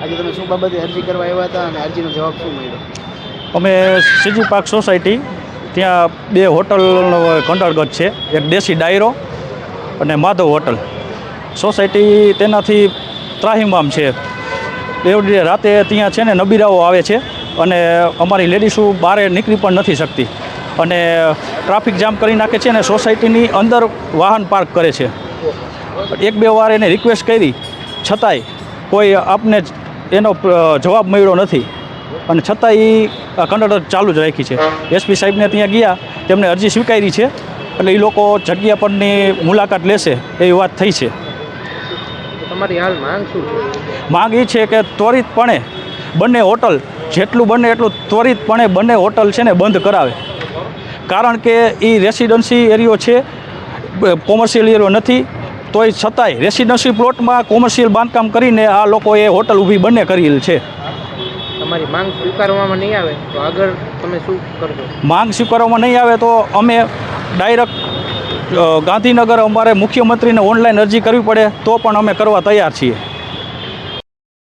આજે તમે શું બાબતે અરજી કરવા આવ્યા હતા અને અરજીનો જવાબ શું મળ્યો? અમે સીજી પાર્ક સોસાયટી ત્યાં 2 હોટલનો કંટાળગત છે, એક દેશી ડાયરો અને માધવ હોટલ સોસાયટી તેનાથી ત્રાહિમામ છે. એવડી રાતે ત્યાં છે ને નબીરાઓ આવે છે અને અમારી લેડીઝો બહાર નીકળી પણ નથી શકતી અને ટ્રાફિક જામ કરી નાખે છે અને સોસાયટીની અંદર વાહન પાર્ક કરે છે. 1-2 વાર એને રિક્વેસ્ટ કરી છતાંય કોઈ આપને એનો જવાબ મળ્યો નથી અને છતાં એ કંડક્ટર ચાલુ જ રાખી છે. એસપી સાહેબને ત્યાં ગયા, તેમને અરજી સ્વીકારી છે એટલે એ લોકો જગ્યા પરની મુલાકાત લેશે એવી વાત થઈ છે. તમારી હાલ માંગ શું છે? માંગ એ છે કે ત્વરિતપણે બંને હોટલ જેટલું બને એટલું ત્વરિતપણે બંને હોટલ છે ને બંધ કરાવે, કારણ કે એ રેસિડન્સી એરિયો છે, કોમર્શિયલ એરિયો નથી. તોય છતાંય રેસિડન્સી પ્લોટમાં કોમર્શિયલ બાંધકામ કરીને આ લોકોએ હોટલ ઊભી બંને કરેલ છે. તમારી માંગ સ્વીકારવામાં નહીં આવે તો આગળ તમે શું કરશો? માંગ સ્વીકારવામાં નહીં આવે તો અમે ડાયરેક્ટ ગાંધીનગર અમારે મુખ્યમંત્રીને ઓનલાઈન અરજી કરવી પડે તો પણ અમે કરવા તૈયાર છીએ.